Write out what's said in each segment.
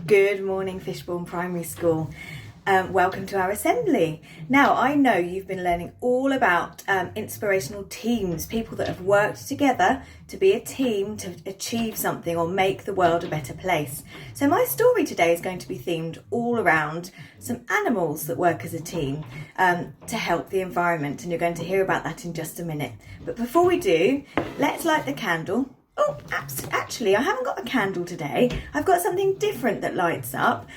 Good morning, Fishbourne Primary School. Welcome to our assembly. Now, I know you've been learning all about inspirational teams, people that have worked together to be a team to achieve something or make the world a better place. So my story today is going to be themed all around some animals that work as a team to help the environment, and you're going to hear about that in just a minute. But before we do, let's light the candle. Oh, actually, I haven't got a candle today. I've got something different that lights up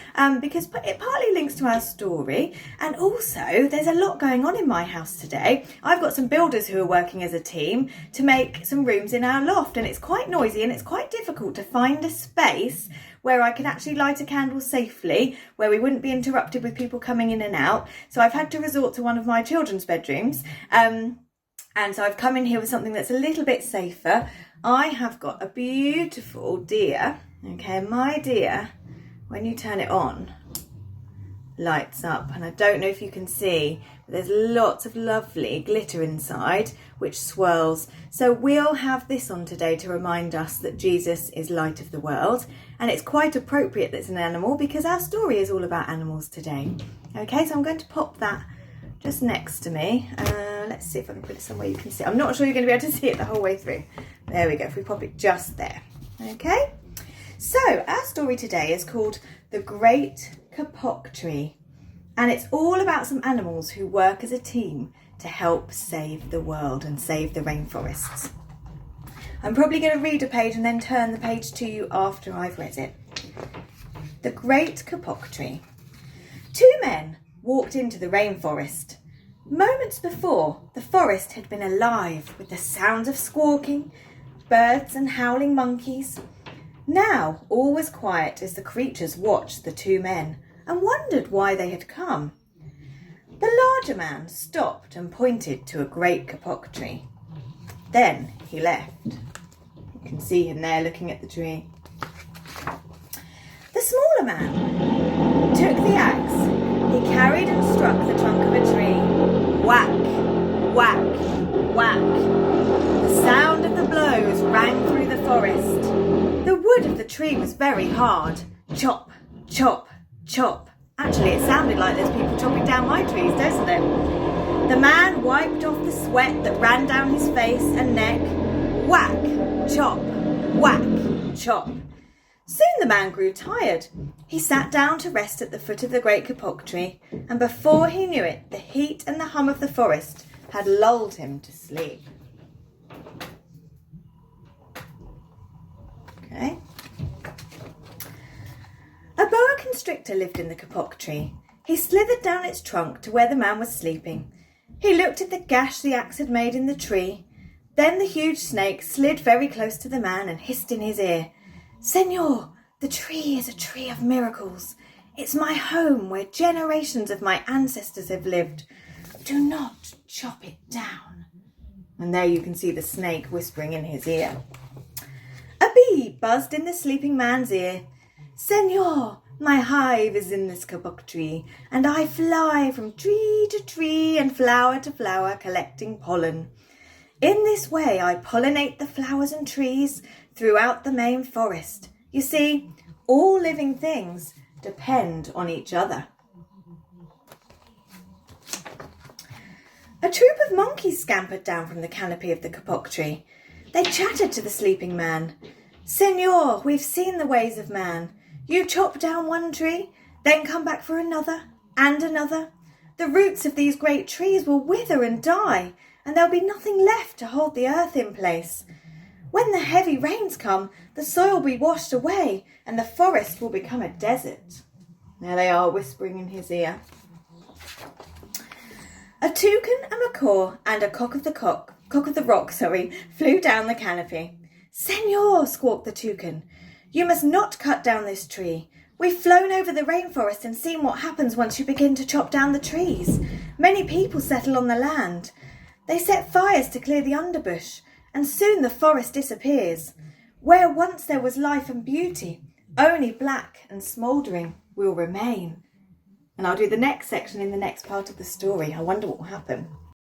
because it partly links to our story, and also there's a lot going on in my house today. I've got some builders who are working as a team to make some rooms in our loft, and it's quite noisy and it's quite difficult to find a space where I can actually light a candle safely, where we wouldn't be interrupted with people coming in and out. So I've had to resort to one of my children's bedrooms. And so I've come in here with something that's a little bit safer. I have got a beautiful deer, okay, my deer, when you turn it on, lights up, and I don't know if you can see, but there's lots of lovely glitter inside, which swirls. So we'll have this on today to remind us that Jesus is light of the world, and it's quite appropriate that it's an animal because our story is all about animals today. Okay, so I'm going to pop that just next to me. Let's see if I can put it somewhere you can see. I'm not sure you're going to be able to see it the whole way through. There we go, if we pop it just there. Okay, so our story today is called The Great Kapok Tree, and it's all about some animals who work as a team to help save the world and save the rainforests. I'm probably going to read a page and then turn the page to you after I've read it. The Great Kapok Tree. Two men walked into the rainforest. Moments before, the forest had been alive with the sounds of squawking, birds and howling monkeys. Now all was quiet as the creatures watched the two men and wondered why they had come. The larger man stopped and pointed to a great kapok tree. Then he left. You can see him there looking at the tree. The smaller man took the axe. He carried and struck the trunk of a tree. Whack, whack, whack. The sound of the blows rang through the forest. The wood of the tree was very hard. Chop, chop, chop. Actually, it sounded like there's people chopping down my trees, doesn't it? The man wiped off the sweat that ran down his face and neck. Whack, chop, whack, chop. Soon the man grew tired. He sat down to rest at the foot of the great kapok tree, and before he knew it, the heat and the hum of the forest had lulled him to sleep. Okay. A boa constrictor lived in the kapok tree. He slithered down its trunk to where the man was sleeping. He looked at the gash the axe had made in the tree. Then the huge snake slid very close to the man and hissed in his ear, "Senor, the tree is a tree of miracles. It's my home where generations of my ancestors have lived. Do not chop it down." And there you can see the snake whispering in his ear. A bee buzzed in the sleeping man's ear. "Senor, my hive is in this kapok tree, and I fly from tree to tree and flower to flower collecting pollen. In this way I pollinate the flowers and trees throughout the main forest. You see, all living things depend on each other." A troop of monkeys scampered down from the canopy of the kapok tree. They chattered to the sleeping man. "Senor, we've seen the ways of man. You chop down one tree, then come back for another and another. The roots of these great trees will wither and die, and there'll be nothing left to hold the earth in place. When the heavy rains come, the soil will be washed away and the forest will become a desert." There they are whispering in his ear. A toucan, a macaw and a cock of the rock, flew down the canopy. "Senor," squawked the toucan, "you must not cut down this tree. We've flown over the rainforest and seen what happens once you begin to chop down the trees. Many people settle on the land. They set fires to clear the underbush, and soon the forest disappears. Where once there was life and beauty, only black and smouldering will remain." And I'll do the next section in the next part of the story. I wonder what will happen.